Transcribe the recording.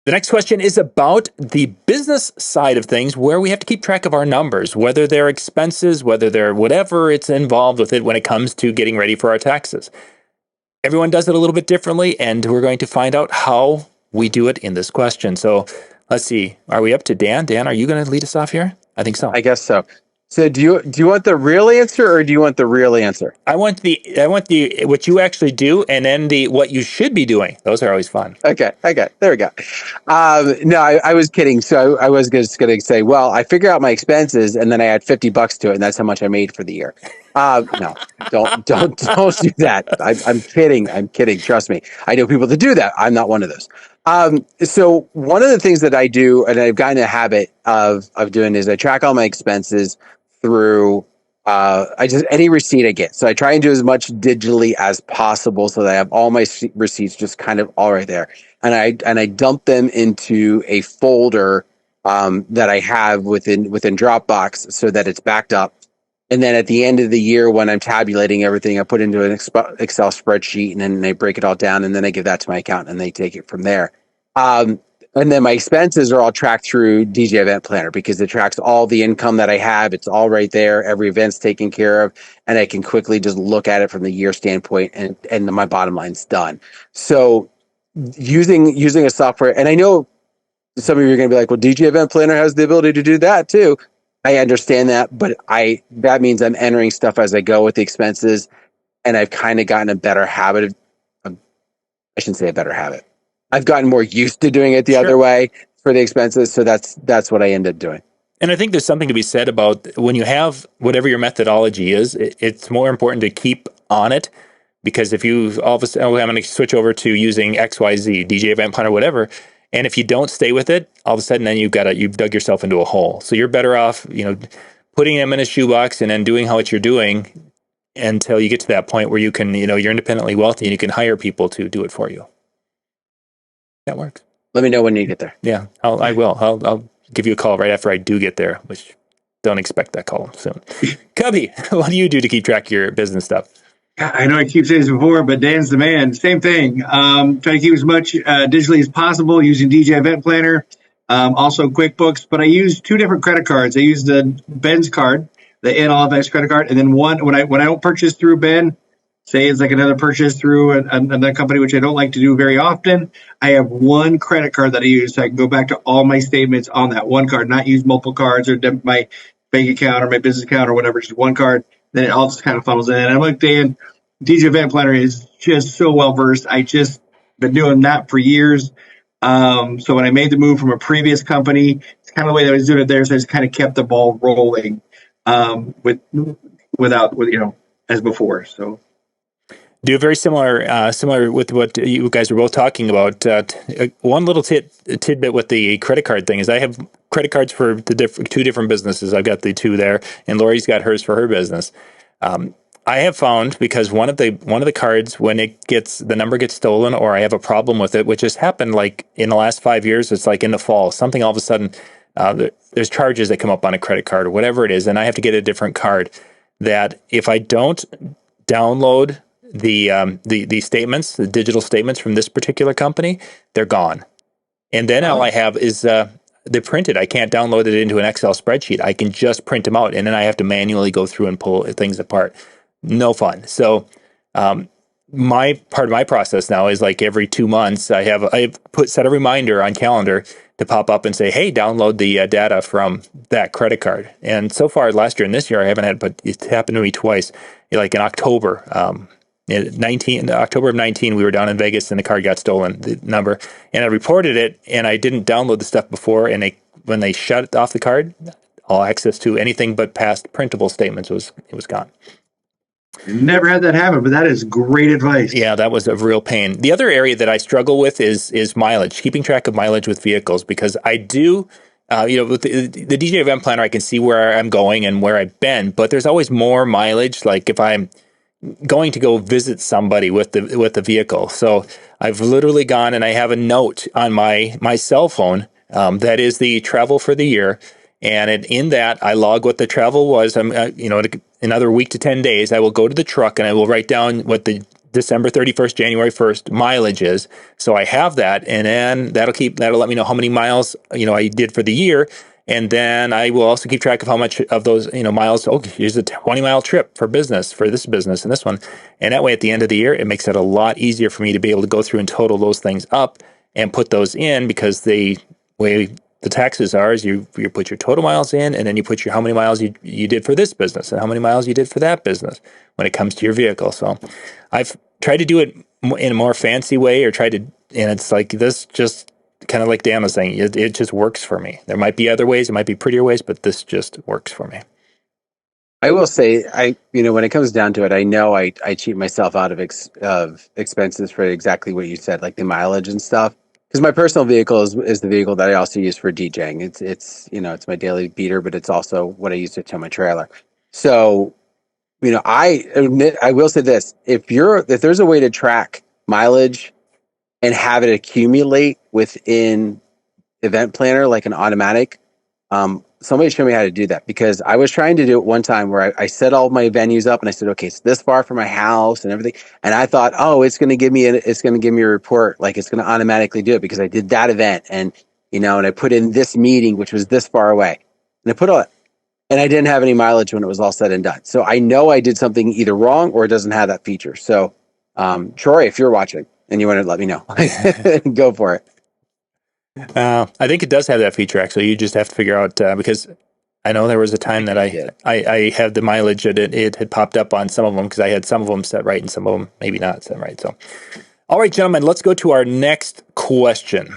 The next question is about the business side of things, where we have to keep track of our numbers, whether they're expenses, whether they're whatever it's involved with it when it comes to getting ready for our taxes. Everyone does it a little bit differently, and we're going to find out how we do it in this question. So let's see. Are we up to Dan? Dan, are you going to lead us off here? I think so. I guess so. So do you want the real answer, or do you want the real answer? I want the what you actually do, and then the what you should be doing. Those are always fun. Okay. There we go. No, I was kidding. So I was just going to say, well, I figure out my expenses, and then I add $50 to it, and that's how much I made for the year. No, don't do that. I'm kidding. I'm kidding. Trust me. I know people that do that. I'm not one of those. So one of the things that I do, and I've gotten a habit of doing, is I track all my expenses through any receipt I get. So I try and do as much digitally as possible so that I have all my receipts just kind of all right there. And I dump them into a folder that I have within Dropbox so that it's backed up. And then at the end of the year, when I'm tabulating everything, I put into an Excel spreadsheet, and then I break it all down, and then I give that to my accountant, and they take it from there. And then my expenses are all tracked through DJ Event Planner, because it tracks all the income that I have. It's all right there. Every event's taken care of, and I can quickly just look at it from the year standpoint, and my bottom line's done. So using a software, and I know some of you are going to be like, well, DJ Event Planner has the ability to do that too. I understand that, but that means I'm entering stuff as I go with the expenses, and I've kind of gotten a better habit of, I shouldn't say a better habit. I've gotten more used to doing it the other way for the expenses. So that's what I end up doing. And I think there's something to be said about when you have whatever your methodology is, it's more important to keep on it, because if you all of a sudden, I'm going to switch over to using XYZ, DJ Event Planner, whatever. And if you don't stay with it, all of a sudden then you've dug yourself into a hole. So you're better off, putting them in a shoebox and then doing what you're doing until you get to that point where you can, you're independently wealthy and you can hire people to do it for you. That works. Let me know when you get there. Yeah, I will. I'll give you a call right after I do get there, which don't expect that call soon. Cubby, what do you do to keep track of your business stuff? I know I keep saying this before, but Dan's the man. Same thing. Try to keep as much digitally as possible using DJ Event Planner, also QuickBooks. But I use two different credit cards. I use the Ben's card, the NLFX credit card, and then one when I don't purchase through Ben, say it's like another purchase through another company, which I don't like to do very often. I have one credit card that I use, so I can go back to all my statements on that one card, not use multiple cards or my bank account or my business account or whatever, just one card. Then it all just kind of funnels in. And I'm like, Dan, DJ Event Planner is just so well versed. I just been doing that for years. So when I made the move from a previous company, it's kind of the way that I was doing it there. So I just kind of kept the ball rolling without as before. So do very similar with what you guys were both talking about. One little tidbit with the credit card thing is I have credit cards for the two different businesses. I've got the two there, and Lori's got hers for her business. I have found, because one of the cards, when the number gets stolen, or I have a problem with it, which has happened like in the last 5 years, it's like in the fall, something all of a sudden, there's charges that come up on a credit card or whatever it is, and I have to get a different card. That if I don't download the statements, the digital statements from this particular company, they're gone. And then all I have is they're printed. I can't download it into an Excel spreadsheet. I can just print them out, and then I have to manually go through and pull things apart. No fun. So my part of my process now is like every 2 months, I set a reminder on calendar to pop up and say, hey, download the data from that credit card. And so far last year and this year, I haven't had, but it happened to me twice. Like in October, October of 19, we were down in Vegas and the card got stolen, the number, and I reported it, and I didn't download the stuff before. And when they shut off the card, all access to anything but past printable statements was gone. Never had that happen, but that is great advice. Yeah, that was a real pain. The other area that I struggle with is mileage, keeping track of mileage with vehicles, because I do, with the DJ Event Planner, I can see where I'm going and where I've been, but there's always more mileage. Like if I'm going to go visit somebody with the vehicle. So I've literally gone and I have a note on my cell phone that is the travel for the year. And in that, I log what the travel was. Another week to 10 days, I will go to the truck and I will write down what the December 31st, January 1st mileage is. So I have that, and then that'll let me know how many miles, I did for the year. And then I will also keep track of how much of those, miles. Oh, here's a 20-mile trip for business, for this business and this one. And that way at the end of the year, it makes it a lot easier for me to be able to go through and total those things up and put those in, because the way the taxes are is you put your total miles in, and then you put how many miles you did for this business and how many miles you did for that business when it comes to your vehicle. So I've tried to do it in a more fancy way, and it's like this, just kind of like Dan was saying, it just works for me. There might be other ways, it might be prettier ways, but this just works for me. I will say, when it comes down to it, I know I cheat myself out of expenses for exactly what you said, like the mileage and stuff. Because my personal vehicle is the vehicle that I also use for DJing. It's my daily beater, but it's also what I use to tow my trailer. So, I will say this: if there's a way to track mileage and have it accumulate within Event Planner like an automatic, somebody show me how to do that, because I was trying to do it one time where I set all my venues up and I said, okay, it's this far from my house and everything. And I thought, oh, it's going to give me a report. Like it's going to automatically do it because I did that event, and I put in this meeting, which was this far away, and and I didn't have any mileage when it was all said and done. So I know I did something either wrong or it doesn't have that feature. So, Troy, if you're watching and you want to let me know, go for it. I think it does have that feature, actually. You just have to figure out, because I know there was a time that I had the mileage that it had popped up on some of them, because I had some of them set right and some of them maybe not set right. So, all right, gentlemen, let's go to our next question.